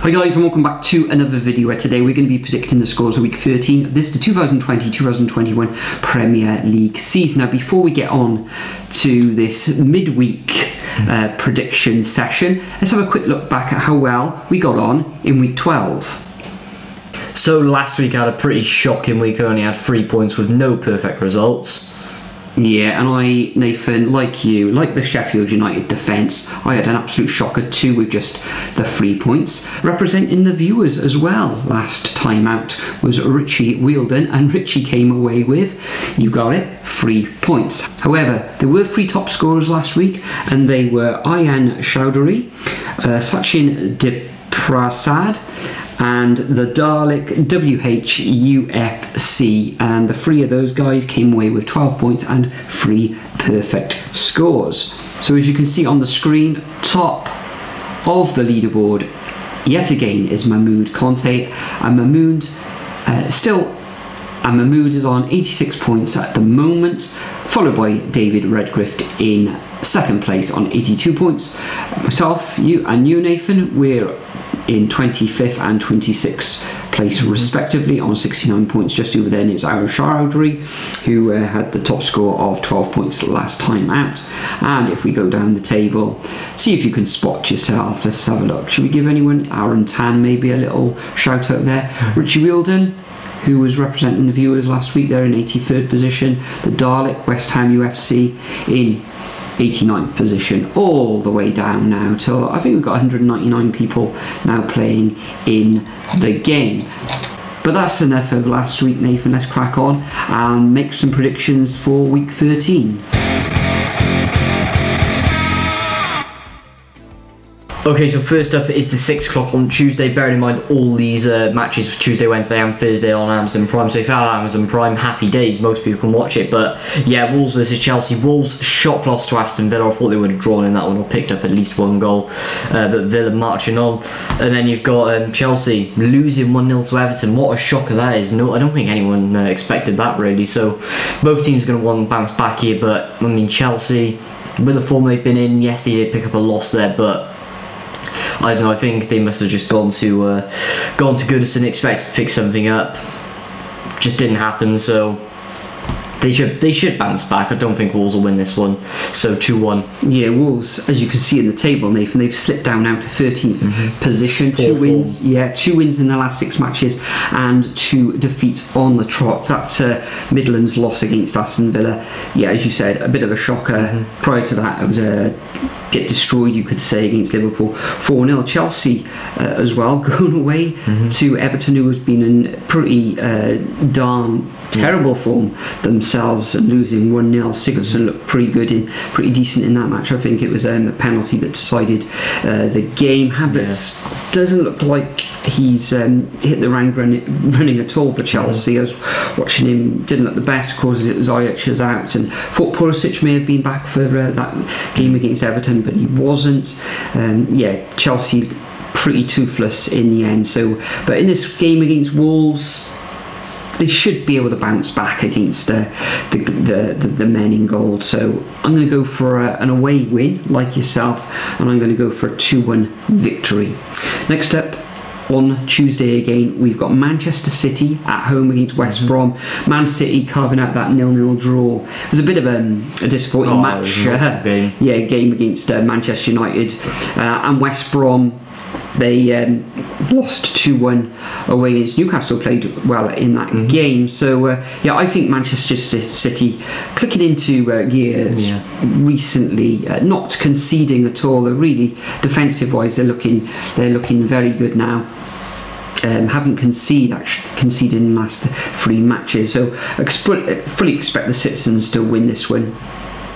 Hi guys, and welcome back to another video where today we're going to be predicting the scores of week 13 of this, the 2020-2021 Premier League season. Now before we get on to this midweek prediction session, let's have a quick look back at how well we got on in week 12. So last week I had a pretty shocking week. I only had 3 points with no perfect results. Yeah, and I, Nathan, like you, like the Sheffield United defence, I had an absolute shocker too with just the 3 points. Representing the viewers as well last time out was Richie Wielden, and Richie came away with, you got it, 3 points. However, there were 3 top scorers last week, and they were Ayan Chowdhury, Sachin Prasad, and the Dalek WHUFC, and the 3 of those guys came away with 12 points and 3 perfect scores. So as you can see on the screen, top of the leaderboard yet again is Mahmoud Conte, and Mahmoud is on 86 points at the moment, followed by David Redgrift in second place on 82 points. Myself, you Nathan, we're in 25th and 26th place respectively on 69 points. Just over there is Ayan Chowdhury, who had the top score of 12 points last time out. And if we go down the table, see if you can spot yourself. Let's have a look. Should we give anyone, Aaron Tan, maybe a little shout out there? Richie Wielden, who was representing the viewers last week, they're in 83rd position. The Dalek West Ham UFC in 89th position, all the way down now till I think we've got 199 people now playing in the game. But that's enough of last week, Nathan. Let's crack on and make some predictions for week 13. Okay, so first up is the 6 o'clock on Tuesday. Bearing in mind all these matches for Tuesday, Wednesday and Thursday on Amazon Prime. So if you have Amazon Prime, happy days, most people can watch it. But yeah, Wolves versus Chelsea. Wolves shock loss to Aston Villa. I thought they would have drawn in that one or picked up at least 1 goal. But Villa marching on. And then you've got Chelsea losing 1-0 to Everton. What a shocker that is. No, I don't think anyone expected that really. So both teams are going to want to bounce back here. But I mean, Chelsea, with the form they've been in, yes, they did pick up a loss there, but I don't know, I think they must have just gone to Goodison, expected to pick something up. Just didn't happen, so they should bounce back. I don't think Wolves will win this one, so 2-1. Yeah, Wolves, as you can see in the table, Nathan, they've slipped down now to 13th position. Poor 2 wins, yeah, 2 wins in the last 6 matches and 2 defeats on the trot. That Midlands loss against Aston Villa, yeah, as you said, a bit of a shocker. Prior to that, it was a get destroyed, you could say, against Liverpool 4-0. Chelsea as well, going away to Everton, who has been in pretty darn terrible form themselves, and losing 1-0. Sigurdsson looked pretty good pretty decent in that match. I think it was a penalty that decided the game. Havertz doesn't look like he's hit the rank running at all for Chelsea. I was watching him, didn't look the best, of course, as it was Ajax out, and thought Pulisic may have been back for that game against Everton, but he wasn't. Yeah, Chelsea pretty toothless in the end. So, but in this game against Wolves, they should be able to bounce back against the men in gold. So I'm going to go for an away win, like yourself, and I'm going to go for a 2-1 victory. Next up, on Tuesday again, we've got Manchester City at home against West Brom. Man City carving out that 0-0 draw. It was a bit of a disappointing match. Game against Manchester United, and West Brom, they lost 2-1 away against Newcastle. Played well in that game. So yeah, I think Manchester City clicking into gears recently, not conceding at all. They're really defensive wise, they're looking very good now. Haven't conceded in the last 3 matches, so fully expect the citizens to win this one.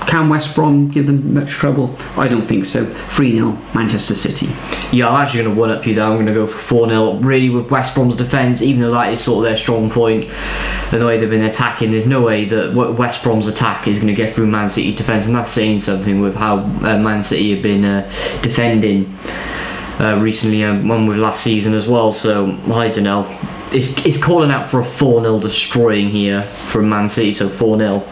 Can West Brom give them much trouble? I don't think so. 3-0 Manchester City. Yeah, I'm actually going to one-up you there. I'm going to go for 4-0. Really, with West Brom's defence, even though that is sort of their strong point, and the way they've been attacking, there's no way that West Brom's attack is going to get through Man City's defence, and that's saying something with how Man City have been defending recently, one with last season as well. So I don't know. It's calling out for a 4-0 destroying here from Man City, so 4-0.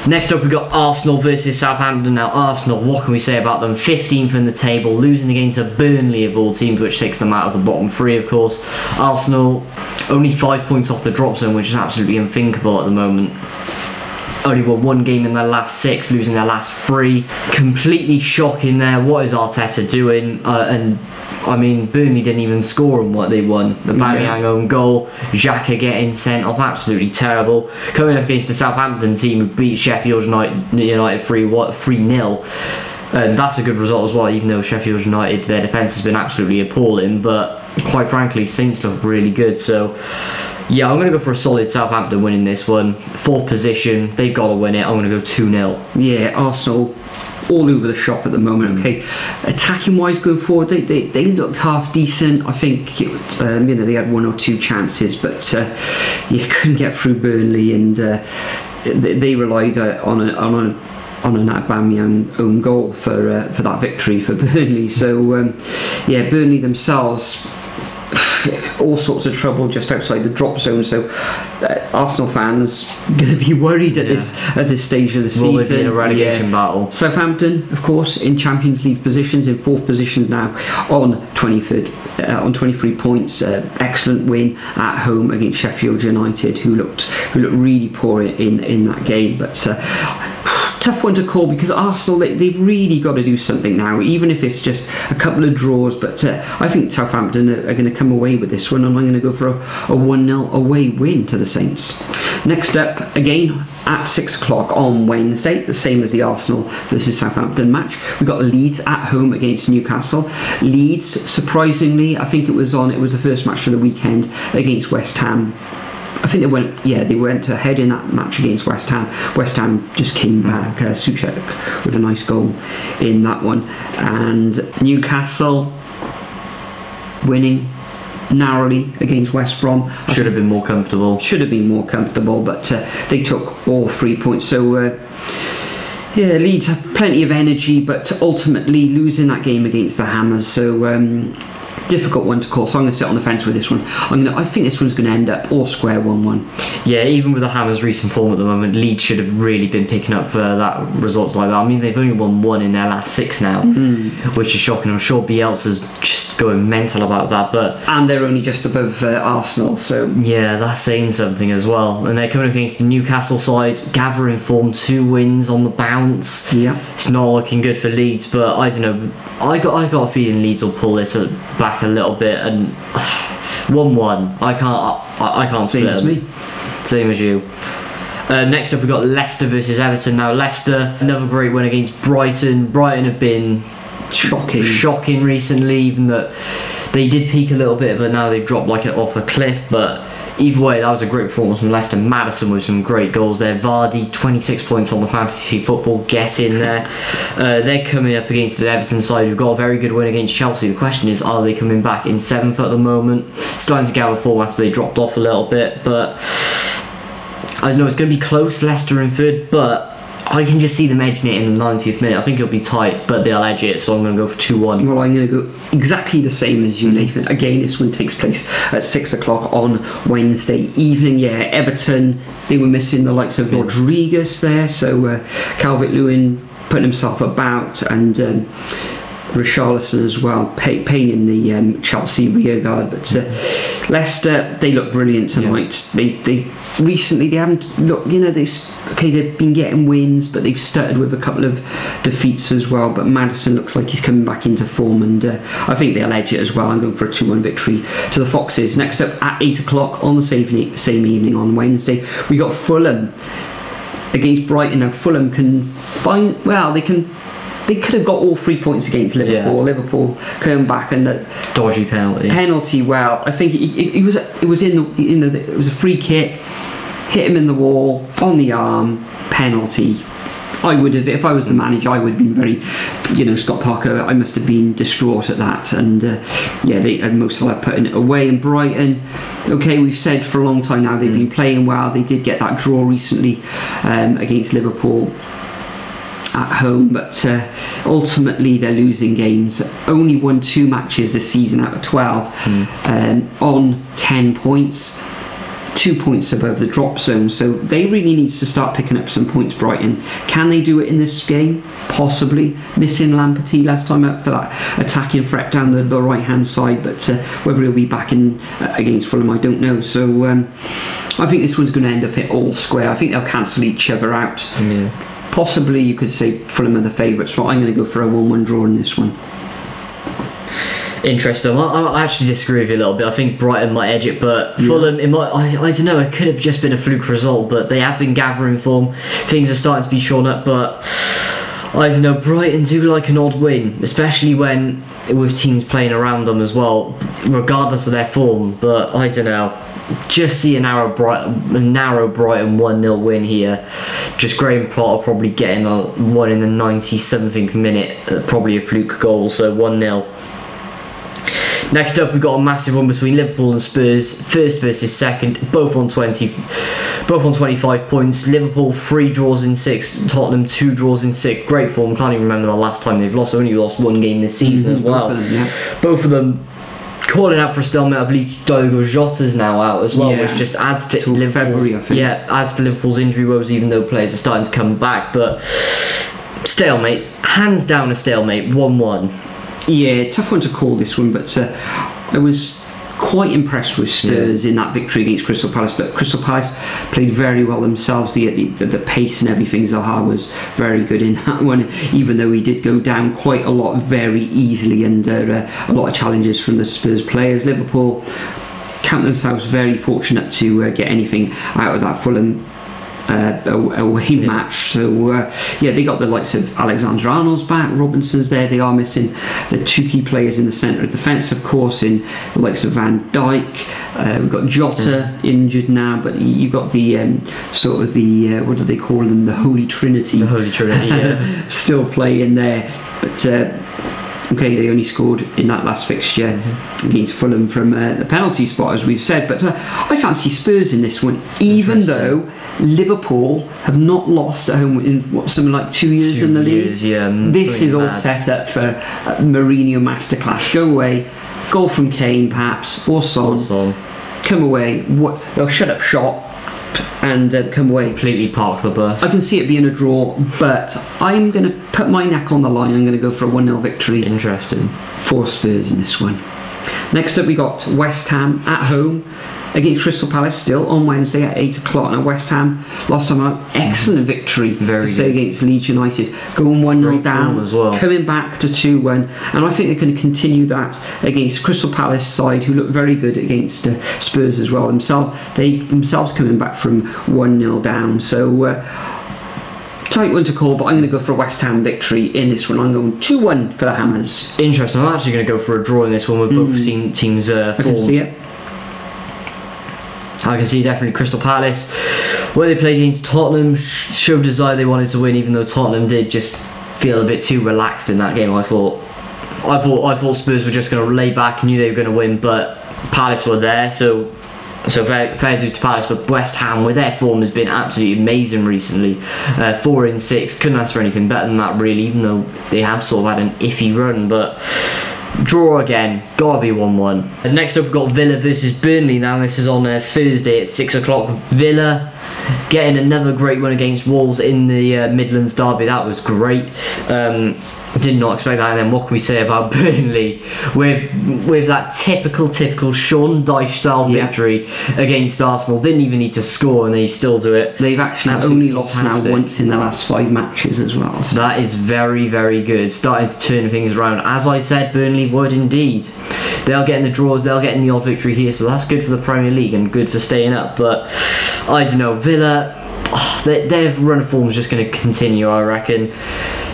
Next up, we've got Arsenal versus Southampton. Now, Arsenal, what can we say about them? 15th in the table, losing against a Burnley of all teams, which takes them out of the bottom 3, of course. Arsenal, only 5 points off the drop zone, which is absolutely unthinkable at the moment. Only won 1 game in their last 6, losing their last 3. Completely shocking there. What is Arteta doing? And I mean, Burnley didn't even score on what they won. The Aubameyang own goal, Xhaka getting sent off, absolutely terrible. Coming up against the Southampton team who beat Sheffield United 3-0. And that's a good result as well, even though Sheffield United, their defence has been absolutely appalling. But quite frankly, Saints look really good. So yeah, I'm going to go for a solid Southampton winning this one. 4th position, they've got to win it. I'm going to go 2-0. Yeah, Arsenal all over the shop at the moment. Okay, attacking wise going forward, they looked half decent. I think they had 1 or 2 chances, but couldn't get through Burnley, and they relied on an Aubameyang own goal for that victory for Burnley. So Burnley themselves, all sorts of trouble just outside the drop zone. So Arsenal fans going to be worried at this stage of the season. Will there be a relegation battle? Southampton, of course, in Champions League positions, in 4th positions now, on 23 points. Excellent win at home against Sheffield United, who looked really poor in that game. But tough one to call, because Arsenal, they've really got to do something now, even if it's just a couple of draws. But I think Southampton are going to come away with this one, and I'm going to go for a 1-0 away win to the Saints. Next up, again at 6 o'clock on Wednesday, the same as the Arsenal versus Southampton match, we've got Leeds at home against Newcastle. Leeds, surprisingly, I think it was the first match of the weekend against West Ham. I think they went ahead in that match against West Ham. West Ham just came back, Soucek with a nice goal in that one. And Newcastle winning narrowly against West Brom. Should have been more comfortable. But they took all 3 points. So Leeds have plenty of energy, but ultimately losing that game against the Hammers. So difficult one to call, so I'm going to sit on the fence with this one. I think this one's going to end up all square 1-1. Yeah, even with the Hammers' recent form at the moment, Leeds should have really been picking up that results like that. I mean, they've only won 1 in their last 6 now, which is shocking. I'm sure Bielsa's just going mental about that. And they're only just above Arsenal, so yeah, that's saying something as well. And they're coming against the Newcastle side, gathering form, 2 wins on the bounce. Yeah, it's not looking good for Leeds, but I don't know. I got a feeling Leeds will pull this back a little bit, and 1-1. I can't split them. Same as you. Next up, we've got Leicester versus Everton. Now, Leicester, another great win against Brighton. Brighton have been shocking recently, even that they did peak a little bit, but now they've dropped off a cliff. But either way, that was a great performance from Leicester. Maddison with some great goals there. Vardy, 26 points on the fantasy football, get in there. They're coming up against the Everton side, who've got a very good win against Chelsea. The question is, are they coming back in 7th at the moment? Starting to gather form after they dropped off a little bit, but I don't know, it's going to be close, Leicester in 3rd, but I can just see them edging it in the 90th minute. I think it'll be tight, but they'll edge it, so I'm going to go for 2-1. Well, I'm going to go exactly the same as you, Nathan. Again, this one takes place at 6 o'clock on Wednesday evening. Yeah, Everton, they were missing the likes of Rodriguez there, so Calvert-Lewin putting himself about, and Richarlison as well, Payne in the Chelsea rearguard. But Leicester, they look brilliant tonight. They recently, they haven't looked, they've been getting wins, but they've stuttered with a couple of defeats as well. But Maddison looks like he's coming back into form, and I think they'll edge it as well. I'm going for a 2-1 victory to the Foxes. Next up at 8 o'clock on the same evening on Wednesday, we got Fulham against Brighton. Now Fulham they could have got all 3 points against Liverpool. Yeah. Liverpool came back, and the dodgy penalty. Well, I think it was a free kick, hit him in the wall on the arm, penalty. I would have, if I was the manager, I would have been very, Scott Parker, I must have been distraught at that. And most of them putting it away. And Brighton, we've said for a long time now they've been playing well. They did get that draw recently against Liverpool at home, but ultimately they're losing games. Only won 2 matches this season out of 12 on 10 points. 2 points above the drop zone, so they really need to start picking up some points, Brighton. Can they do it in this game? Possibly. Missing Lamperty last time out for that attacking threat down the right hand side, but whether he'll be back in against Fulham, I don't know. So I think this one's going to end up at all square. I think they'll cancel each other out. Possibly you could say Fulham are the favourites, but I'm going to go for a 1-1 draw in this one. Interesting. I actually disagree with you a little bit. I think Brighton might edge it, but Fulham, I don't know, it could have just been a fluke result, but they have been gathering form. Things are starting to be shown up, but I don't know, Brighton do like an odd win, especially when with teams playing around them as well, regardless of their form. But I don't know, just see a narrow Brighton 1-0 win here. Just Graham Potter probably getting one in the 90-something minute, probably a fluke goal, so 1-0. Next up, we've got a massive one between Liverpool and Spurs, first versus second, both on 25 points. Liverpool 3 draws in 6, Tottenham 2 draws in 6. Great form. Can't even remember the last time they've lost. Only lost 1 game this season as well. Both of them calling out for a stalemate. I believe Diogo Jota's now out as well, which just adds to Liverpool's injury woes, even though players are starting to come back. But stalemate, hands down a stalemate, 1-1. Yeah, tough one to call this one, but I was quite impressed with Spurs in that victory against Crystal Palace. But Crystal Palace played very well themselves. The pace and everything, Zaha was very good in that one, even though he did go down quite a lot very easily under a lot of challenges from the Spurs players. Liverpool count themselves very fortunate to get anything out of that Fulham away match. So they got the likes of Alexander-Arnold's back, Robinson's there. They are missing the 2 key players in the centre of defence, of course, in the likes of Van Dijk. We've got Jota injured now, but you've got the what do they call them, the Holy Trinity. The Holy Trinity, still playing there, but okay, they only scored in that last fixture against Fulham from the penalty spot, as we've said. But I fancy Spurs in this one, even though Liverpool have not lost at home in something like 2 years in the league. This is all set up for Mourinho masterclass. Go away, goal from Kane perhaps, or Son. Come away, they'll shut up shop and come away. Completely park the bus. I can see it being a draw, but I'm going to put my neck on the line. I'm going to go for a 1-0 victory. Interesting. For Spurs in this one. Next up, we got West Ham at home against Crystal Palace, still on Wednesday at 8 o'clock. Now West Ham last time out, excellent victory against Leeds United, going 1-0 down as well, coming back to 2-1, and I think they're going to continue that against Crystal Palace side, who look very good against Spurs as well themselves coming back from 1-0 down. So tight one to call, but I'm going to go for a West Ham victory in this one. I'm going 2-1 for the Hammers. Interesting. I'm actually going to go for a draw in this one. We've both seen teams I can see it. I can see definitely Crystal Palace, where they played against Tottenham, showed desire they wanted to win, even though Tottenham did just feel a bit too relaxed in that game. I thought Spurs were just going to lay back, knew they were going to win, but Palace were there, so fair dues to Palace. But West Ham, with their form, has been absolutely amazing recently. 4 in 6, couldn't ask for anything better than that, really, even though they have sort of had an iffy run. But draw again, gotta be 1-1. And next up, we've got Villa versus Burnley. Now this is on Thursday at 6 o'clock. Villa getting another great win against Wolves in the Midlands derby. That was great. Did not expect that. And then what can we say about Burnley with that typical Sean Dyche style victory against Arsenal? Didn't even need to score and they still do it. They've actually only lost now once in the last 5 matches as well. So that is very, very good. Starting to turn things around. As I said, Burnley would indeed. They'll get in the draws, they'll get in the odd victory here, so that's good for the Premier League and good for staying up. But I don't know, Villa, their run of form is just going to continue, I reckon.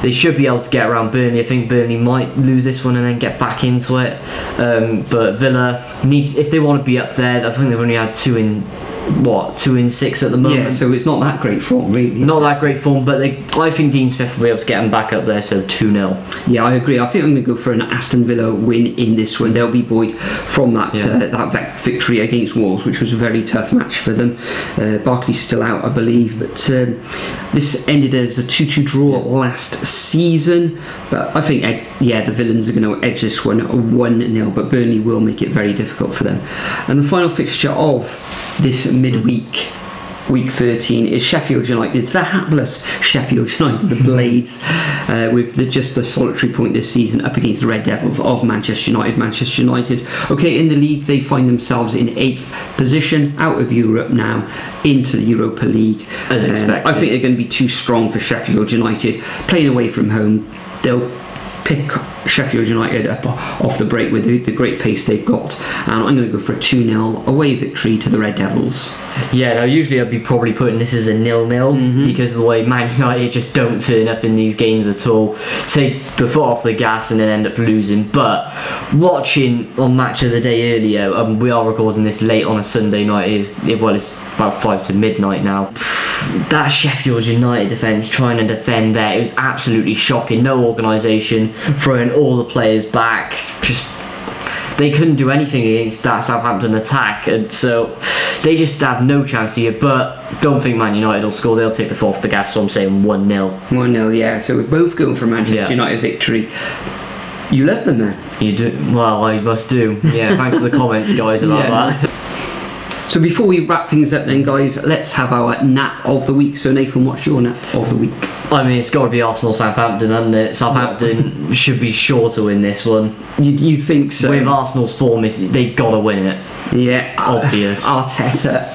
They should be able to get around Burnley. I think Burnley might lose this one and then get back into it. But Villa needs, if they want to be up there, I think they've only had 2 in 6 at the moment. Yeah, so it's not that great form, really. Not that great form, but I think Dean Smith will be able to get them back up there, so 2-0. Yeah, I agree. I think I'm going to go for an Aston Villa win in this one. They'll be buoyed from that victory against Wolves, which was a very tough match for them. Barkley's still out, I believe, but this ended as a 2-2 draw last season. But I think, the Villains are going to edge this one 1-0, but Burnley will make it very difficult for them. And the final fixture of this midweek. Week 13 is Sheffield United, the hapless Sheffield United, the Blades, with just the solitary point this season up against the Red Devils of Manchester United. Manchester United, okay, in the league they find themselves in 8th position, out of Europe now, into the Europa League. As expected. I think they're going to be too strong for Sheffield United. Playing away from home, they'll pick Sheffield United up off the break with the great pace they've got, and I'm going to go for a 2-0 away victory to the Red Devils. Yeah, now usually I'd be probably putting this as a 0-0 because of the way Man United just don't turn up in these games at all, take the foot off the gas and then end up losing. But watching on Match of the Day earlier, we are recording this late on a Sunday night, it's about 5 to midnight now. That Sheffield United defence, trying to defend there, it was absolutely shocking. No organisation, throwing all the players back, just they couldn't do anything against that Southampton attack, and so they just have no chance here. But don't think Man United will score, they'll take the foot off the gas, so I'm saying 1-0. 1-0, yeah, so we're both going for Manchester United victory. You love them then? You do? Well, I must do. Yeah, thanks for the comments, guys, about that. So before we wrap things up then, guys, let's have our nap of the week. So Nathan, what's your nap of the week? I mean, it's got to be Arsenal-Southampton, hasn't it? Southampton should be sure to win this one. You'd think so. With Arsenal's form, they've got to win it. Yeah. Obvious. Arteta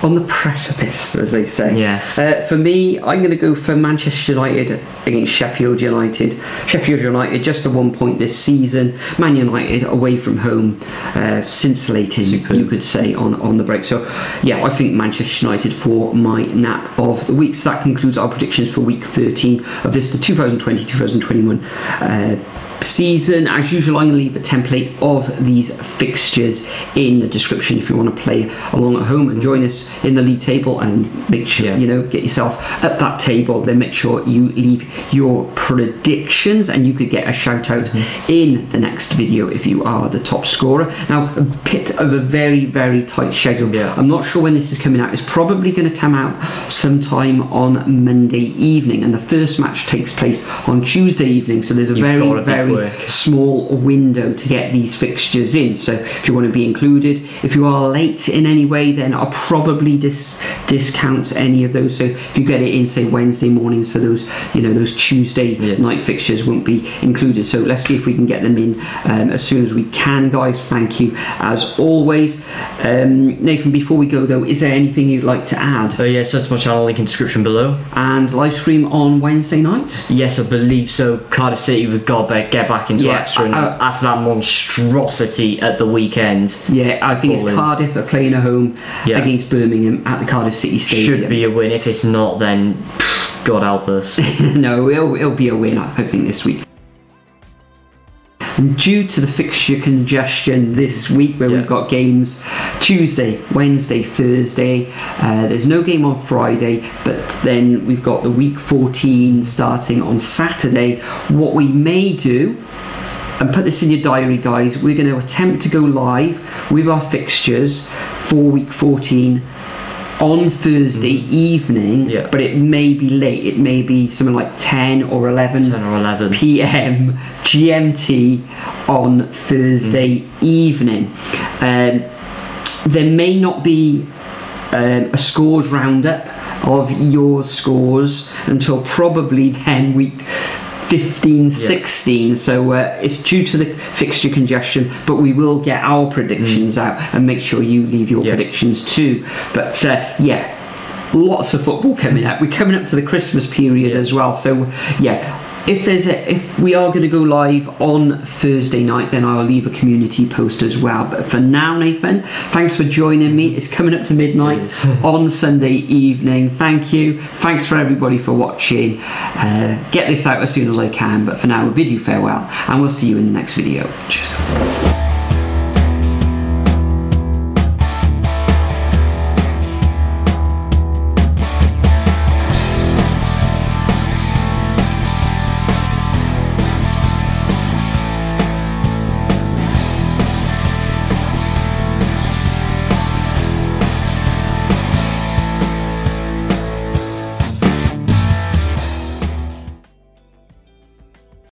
on the precipice, as they say. Yes. For me, I'm going to go for Manchester United against Sheffield United. Sheffield United just a 1 point this season. Man United away from home, scintillating, you could say, on the break. So, yeah, I think Manchester United for my nap of the week. So that concludes our predictions for week 13 of this, the 2020-2021 season. As usual, I'm going to leave a template of these fixtures in the description if you want to play along at home and join us in the league table and make sure, get yourself at that table. Then make sure you leave your predictions and you could get a shout out in the next video if you are the top scorer. Now, a bit of a very, very tight schedule. I'm not sure when this is coming out. It's probably going to come out sometime on Monday evening, and the first match takes place on Tuesday evening, so there's a very small window to get these fixtures in. So if you want to be included, if you are late in any way, then I'll probably discount any of those. So if you get it in, say, Wednesday morning, so those those Tuesday night fixtures won't be included. So let's see if we can get them in as soon as we can, guys. Thank you as always. Nathan, before we go though, is there anything you'd like to add? So to my channel, link in the description below. And live stream on Wednesday night? Yes, I believe so. Cardiff City with Godbeck get back into extra after that monstrosity at the weekend. Yeah, I think it's Cardiff are playing at home against Birmingham at the Cardiff City Stadium. Should be a win. If it's not, then God help us. No, it'll be a win, I think, this week. And due to the fixture congestion this week, where we've got games Tuesday, Wednesday, Thursday, there's no game on Friday, but then we've got the week 14 starting on Saturday. What we may do, and put this in your diary, guys, we're going to attempt to go live with our fixtures for week 14 on Thursday evening, but it may be late. It may be something like 10 or 11 p.m. GMT on Thursday evening. There may not be a scores roundup of your scores until probably then week 15, 16, so it's due to the fixture congestion, but we will get our predictions out and make sure you leave your predictions too. But lots of football coming up. We're coming up to the Christmas period as well, so if we are going to go live on Thursday night, then I'll leave a community post as well. But for now, Nathan, thanks for joining me. It's coming up to midnight on Sunday evening. Thank you. Thanks for everybody for watching. Get this out as soon as I can. But for now, we'll bid you farewell, and we'll see you in the next video. Cheers.